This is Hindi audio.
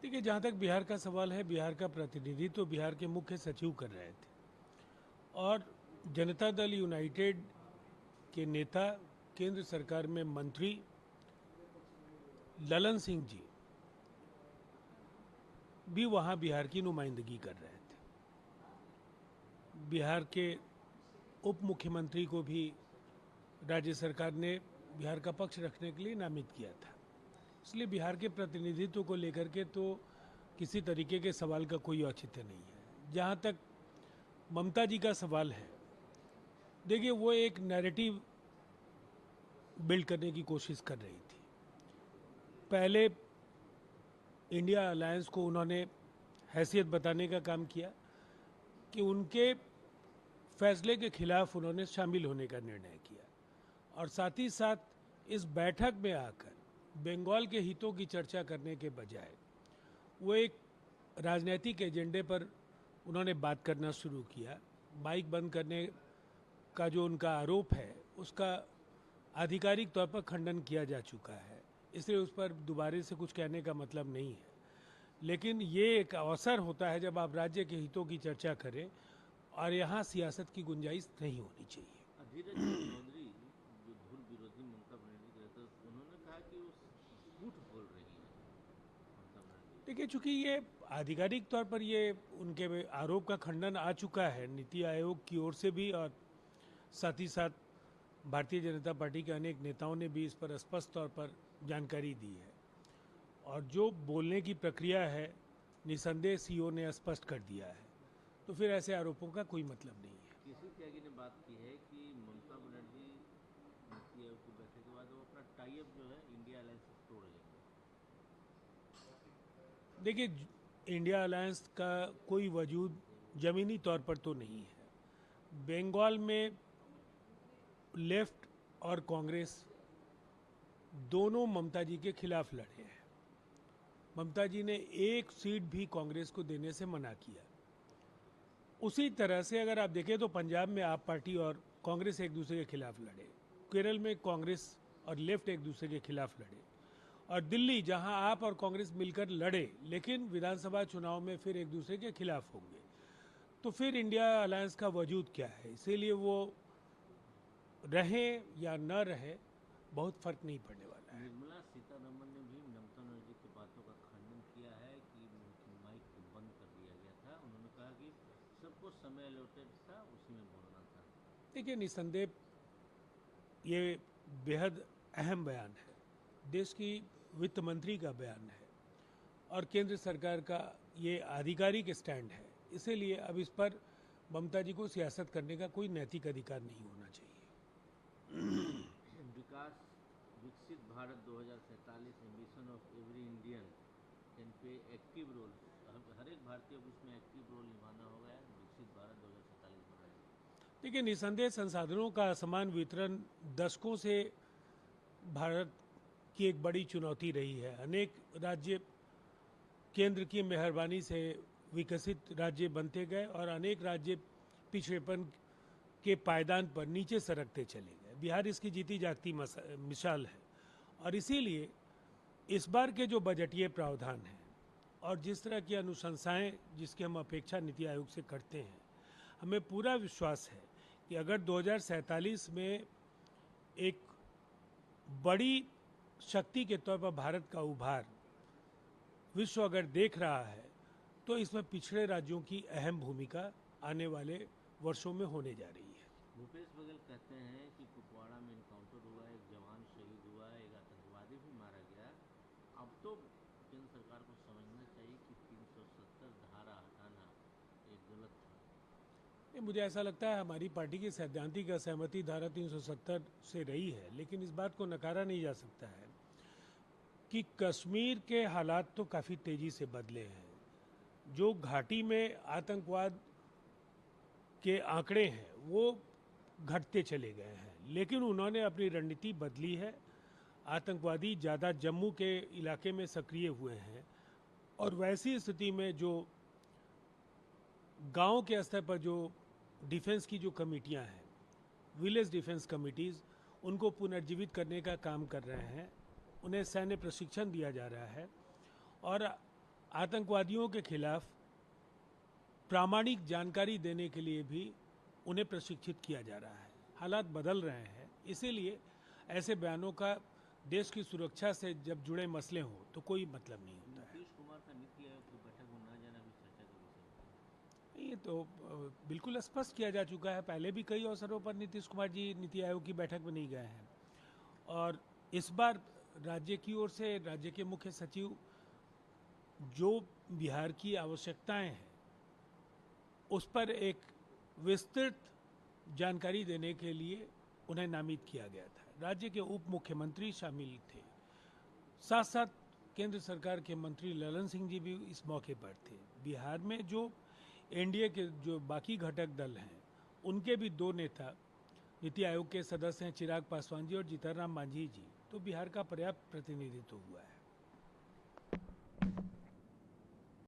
देखिए, जहाँ तक बिहार का सवाल है, बिहार का प्रतिनिधित्व तो बिहार के मुख्य सचिव कर रहे थे और जनता दल यूनाइटेड के नेता, केंद्र सरकार में मंत्री ललन सिंह जी भी वहाँ बिहार की नुमाइंदगी कर रहे थे। बिहार के उप मुख्यमंत्री को भी राज्य सरकार ने बिहार का पक्ष रखने के लिए नामित किया था। इसलिए बिहार के प्रतिनिधित्व को लेकर के तो किसी तरीके के सवाल का कोई औचित्य नहीं है। जहाँ तक ममता जी का सवाल है, देखिए वो एक नैरेटिव बिल्ड करने की कोशिश कर रही थी। पहले इंडिया अलायंस को उन्होंने हैसियत बताने का काम किया कि उनके फैसले के खिलाफ उन्होंने शामिल होने का निर्णय किया और साथ ही साथ इस बैठक में आकर बंगाल के हितों की चर्चा करने के बजाय वो एक राजनीतिक एजेंडे पर उन्होंने बात करना शुरू किया। माइक बंद करने का जो उनका आरोप है उसका आधिकारिक तौर पर खंडन किया जा चुका है, इसलिए उस पर दोबारा से कुछ कहने का मतलब नहीं है। लेकिन ये एक अवसर होता है जब आप राज्य के हितों की चर्चा करें और यहाँ सियासत की गुंजाइश नहीं होनी चाहिए। धीरज चौधरी जो धूल विरोधी ममता बनर्जी के रहते उन्होंने कहा कि वो झूठ बोल रही है ममता बनर्जी। देखिए, चूंकि ये आधिकारिक तौर पर ये उनके आरोप का खंडन आ चुका है नीति आयोग की ओर से भी और साथ ही साथ भारतीय जनता पार्टी के अनेक नेताओं ने भी इस पर स्पष्ट तौर पर जानकारी दी है और जो बोलने की प्रक्रिया है निसंदेह सीओ ने स्पष्ट कर दिया है, तो फिर ऐसे आरोपों का कोई मतलब नहीं है। केसी त्यागी ने बात की है कि ममता बनर्जी नीति आयोग की बैठक के बाद वो अपना टाई अप जो है इंडिया अलायंस से तोड़ लेंगे। देखिए, इंडिया अलायंस का कोई वजूद जमीनी तौर पर तो नहीं है। बंगाल में लेफ्ट और कांग्रेस दोनों ममता जी के खिलाफ लड़े हैं। ममता जी ने एक सीट भी कांग्रेस को देने से मना किया। उसी तरह से अगर आप देखें तो पंजाब में आप पार्टी और कांग्रेस एक दूसरे के खिलाफ लड़े, केरल में कांग्रेस और लेफ्ट एक दूसरे के खिलाफ लड़े और दिल्ली जहां आप और कांग्रेस मिलकर लड़े लेकिन विधानसभा चुनाव में फिर एक दूसरे के खिलाफ होंगे, तो फिर इंडिया अलायंस का वजूद क्या है। इसीलिए वो रहे या न रहे बहुत फर्क नहीं पड़ने वाला है। निर्मला सीतारमण ने भी ममता बनर्जी की बातों का खंडन किया है कि उनकी माइक को बंद कर दिया गया था। उन्होंने कहा कि सबको समय अलॉटेड था, उसी में बोलना था। देखिए, निसंदेह ये बेहद अहम बयान है, देश की वित्त मंत्री का बयान है और केंद्र सरकार का ये आधिकारिक स्टैंड है। इसीलिए अब इस पर ममता जी को सियासत करने का कोई नैतिक अधिकार नहीं होना चाहिए। विकास विकसित Bharat 2047 ambition of every Indian can pay active role. हर एक भारतीय को उसमें एक्टिव रोल निभाना होगा विकसित भारत 2047 बनाने। देखिए, निसंदेह संसाधनों का असमान वितरण दशकों से भारत की एक बड़ी चुनौती रही है। अनेक राज्य केंद्र की मेहरबानी से विकसित राज्य बनते गए और अनेक राज्य पिछड़ेपन के पायदान पर नीचे सरकते चले गए। बिहार इसकी जीती जागती मिसाल है और इसीलिए इस बार के जो बजटीय प्रावधान हैं और जिस तरह की अनुशंसाएं जिसकी हम अपेक्षा नीति आयोग से करते हैं, हमें पूरा विश्वास है कि अगर 2047 में एक बड़ी शक्ति के तौर पर भारत का उभार विश्व अगर देख रहा है तो इसमें पिछड़े राज्यों की अहम भूमिका आने वाले वर्षों में होने जा रही है। भूपेश बघेल कहते हैं कि कुपवाड़ा में इनकाउंटर हुआ, एक जवान शहीद हुआ, एक आतंकवादी भी मारा गया। अब तो केंद्र सरकार को समझना चाहिए कि 370 धारा हटाना एक गलत था। मुझे ऐसा लगता है हमारी पार्टी की सैद्धांतिक असहमति धारा 370 से रही है, लेकिन इस बात को नकारा नहीं जा सकता है कि कश्मीर के हालात तो काफ़ी तेज़ी से बदले हैं। जो घाटी में आतंकवाद के आंकड़े हैं वो घटते चले गए हैं, लेकिन उन्होंने अपनी रणनीति बदली है। आतंकवादी ज़्यादा जम्मू के इलाके में सक्रिय हुए हैं और वैसी स्थिति में जो गांव के स्तर पर जो डिफेंस की जो कमेटियां हैं, विलेज डिफेंस कमिटीज़, उनको पुनर्जीवित करने का काम कर रहे हैं। उन्हें सैन्य प्रशिक्षण दिया जा रहा है और आतंकवादियों के खिलाफ प्रामाणिक जानकारी देने के लिए भी उन्हें प्रशिक्षित किया जा रहा है। हालात बदल रहे हैं, इसीलिए ऐसे बयानों का देश की सुरक्षा से जब जुड़े मसले हों तो कोई मतलब नहीं होता है। नीतीश कुमार का नीति आयोग की बैठक में न जाना भी चर्चा का विषय है। ये तो बिल्कुल स्पष्ट किया जा चुका है। पहले भी कई अवसरों पर नीतीश कुमार जी नीति आयोग की बैठक में नहीं गए हैं, और इस बार राज्य की ओर से राज्य के मुख्य सचिव जो बिहार की आवश्यकताएं हैं उस पर एक विस्तृत जानकारी देने के लिए उन्हें नामित किया गया था। राज्य के उप मुख्यमंत्री शामिल थे, साथ साथ केंद्र सरकार के मंत्री ललन सिंह जी भी इस मौके पर थे। बिहार में जो एनडीए के जो बाकी घटक दल हैं उनके भी दो नेता नीति आयोग के सदस्य हैं, चिराग पासवान जी और जीतन राम मांझी जी, तो बिहार का पर्याप्त प्रतिनिधित्व हुआ है।